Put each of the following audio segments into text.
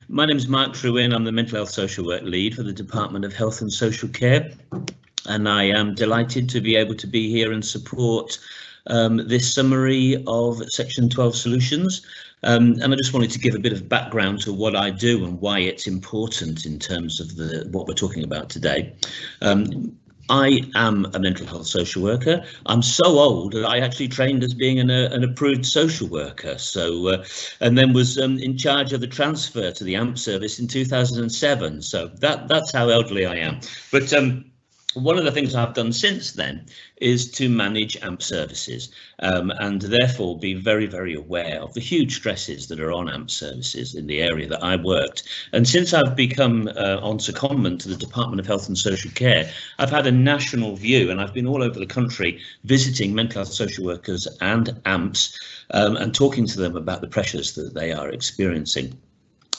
My name is Mark Trewin. I'm the Mental Health Social Work Lead for the Department of Health and Social Care, and I am delighted to be able to be here and support this summary of Section 12 solutions. And I just wanted to give a bit of background to what I do and why it's important in terms of what we're talking about today. I am a mental health social worker. I'm so old that I actually trained as being an approved social worker. And then was in charge of the transfer to the AMP service in 2007. So that's how elderly I am. But one of the things I've done since then is to manage AMP services and therefore be very, very aware of the huge stresses that are on AMP services in the area that I worked. And since I've become on secondment to the Department of Health and Social Care, I've had a national view, and I've been all over the country visiting mental health social workers and AMPs and talking to them about the pressures that they are experiencing,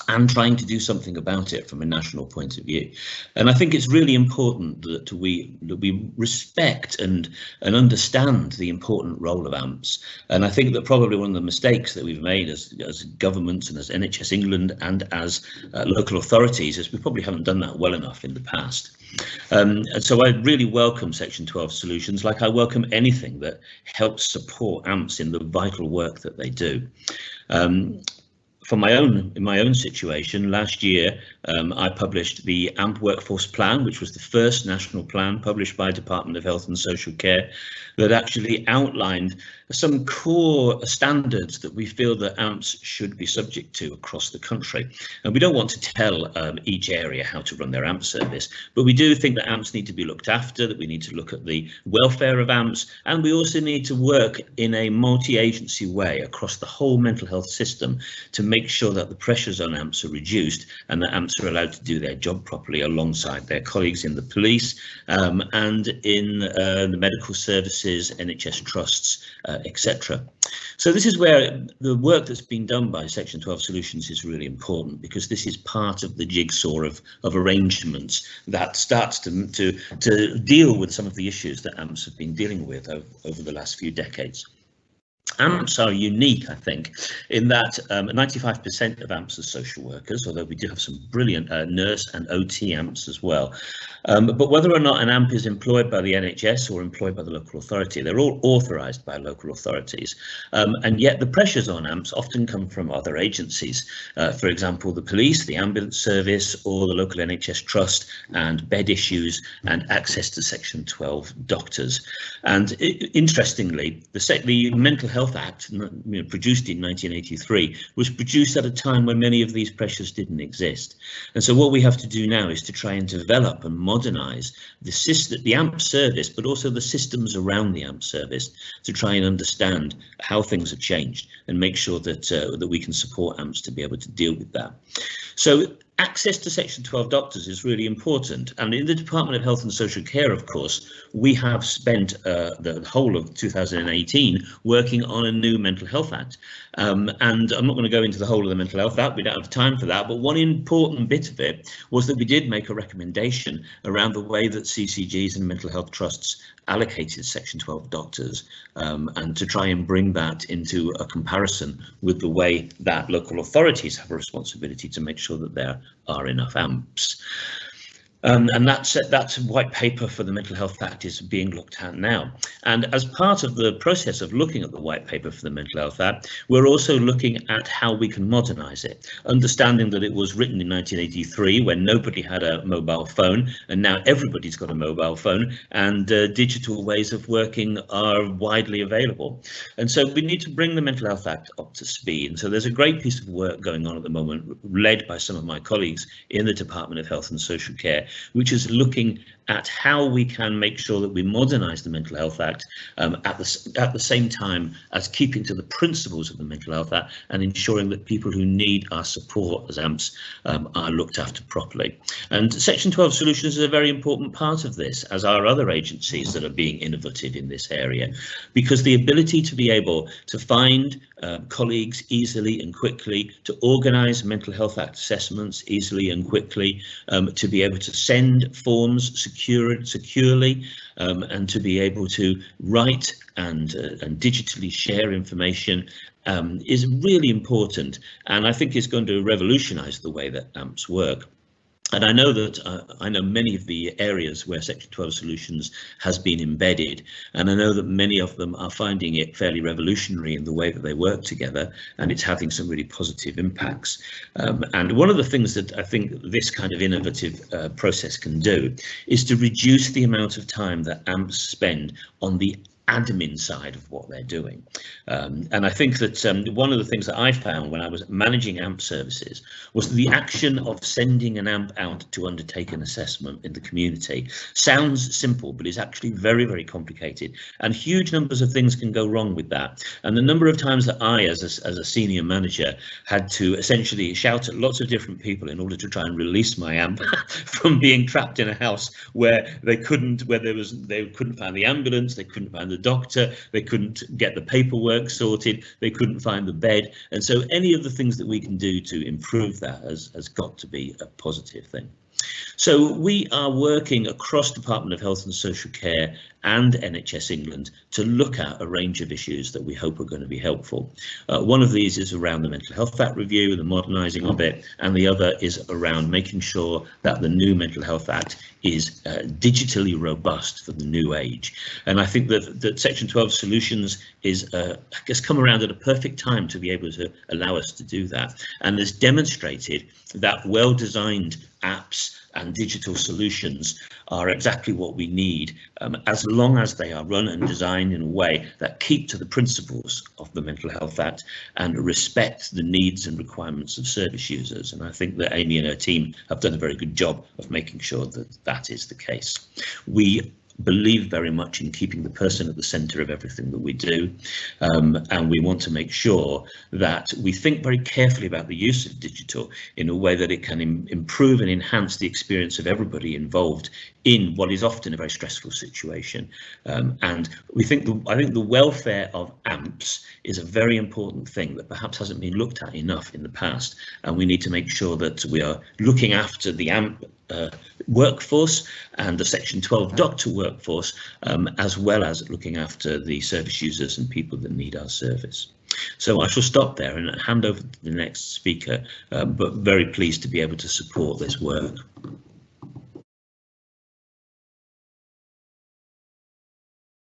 and trying to do something about it from a national point of view. And I think it's really important that we respect and understand the important role of AMPs. And I think that probably one of the mistakes that we've made as governments and as NHS England and as local authorities is we probably haven't done that well enough in the past. And so I really welcome Section 12 solutions, like I welcome anything that helps support AMPs in the vital work that they do. In my own situation, last year I published the AMP Workforce Plan, which was the first national plan published by Department of Health and Social Care that actually outlined some core standards that we feel that AMPs should be subject to across the country. And we don't want to tell each area how to run their AMP service, but we do think that AMPs need to be looked after, that we need to look at the welfare of AMPs, and we also need to work in a multi-agency way across the whole mental health system to make sure that the pressures on AMPs are reduced and that AMPs are allowed to do their job properly alongside their colleagues in the police and in the medical services, NHS trusts, etc. So this is where the work that's been done by Section 12 Solutions is really important, because this is part of the jigsaw of arrangements that starts to deal with some of the issues that AMPs have been dealing with over the last few decades. AMPs are unique, I think, in that 95% of AMPs are social workers, although we do have some brilliant nurse and OT AMPs as well. But whether or not an AMP is employed by the NHS or employed by the local authority, they're all authorised by local authorities. And yet the pressures on AMPs often come from other agencies. For example, the police, the ambulance service, or the local NHS trust, and bed issues and access to Section 12 doctors. And interestingly, the Mental Health Act, produced in 1983, was produced at a time when many of these pressures didn't exist. And so what we have to do now is to try and develop and modernise the AMP service, but also the systems around the AMP service, to try and understand how things have changed and make sure that we can support AMPs to be able to deal with that. So access to Section 12 doctors is really important, and in the Department of Health and Social Care, of course, we have spent the whole of 2018 working on a new Mental Health Act. And I'm not going to go into the whole of the Mental Health Act, we don't have time for that, but one important bit of it was that we did make a recommendation around the way that CCGs and mental health trusts allocated Section 12 doctors, and to try and bring that into a comparison with the way that local authorities have a responsibility to make sure that there are enough AMPs. And that white paper for the Mental Health Act is being looked at now. And as part of the process of looking at the white paper for the Mental Health Act, we're also looking at how we can modernise it, understanding that it was written in 1983 when nobody had a mobile phone, and now everybody's got a mobile phone, and digital ways of working are widely available. And so we need to bring the Mental Health Act up to speed. And so there's a great piece of work going on at the moment, led by some of my colleagues in the Department of Health and Social Care, which is looking at how we can make sure that we modernise the Mental Health Act at the same time as keeping to the principles of the Mental Health Act and ensuring that people who need our support as AMPs are looked after properly. And Section 12 Solutions is a very important part of this, as are other agencies that are being innovative in this area, because the ability to be able to find colleagues easily and quickly, to organise Mental Health Act assessments easily and quickly, to be able to send forms securely, and to be able to write and digitally share information is really important, and I think is going to revolutionise the way that AMPs work. And I know that I know many of the areas where Section 12 Solutions has been embedded, and I know that many of them are finding it fairly revolutionary in the way that they work together, and it's having some really positive impacts. And one of the things that I think this kind of innovative process can do is to reduce the amount of time that AMPs spend on the admin side of what they're doing. And I think that one of the things that I found when I was managing AMP services was the action of sending an AMP out to undertake an assessment in the community sounds simple, but is actually very, very complicated, and huge numbers of things can go wrong with that. And the number of times that I, as a senior manager, had to essentially shout at lots of different people in order to try and release my AMP from being trapped in a house where they couldn't find the ambulance, they couldn't find the doctor, they couldn't get the paperwork sorted, they couldn't find the bed. And so any of the things that we can do to improve that has got to be a positive thing. So we are working across Department of Health and Social Care and NHS England to look at a range of issues that we hope are going to be helpful. One of these is around the Mental Health Act review, the modernising of it, and the other is around making sure that the new Mental Health Act is digitally robust for the new age. And I think that Section 12 Solutions has come around at a perfect time to be able to allow us to do that, and has demonstrated that well-designed apps and digital solutions are exactly what we need, as long as they are run and designed in a way that keep to the principles of the Mental Health Act and respect the needs and requirements of service users. And I think that Amy and her team have done a very good job of making sure that that is the case. We believe very much in keeping the person at the centre of everything that we do, and we want to make sure that we think very carefully about the use of digital in a way that it can improve and enhance the experience of everybody involved in what is often a very stressful situation. And I think the welfare of AMPs is a very important thing that perhaps hasn't been looked at enough in the past, and we need to make sure that we are looking after the AMP workforce and the Section 12 doctor workforce, as well as looking after the service users and people that need our service. So I shall stop there and hand over to the next speaker, but very pleased to be able to support this work.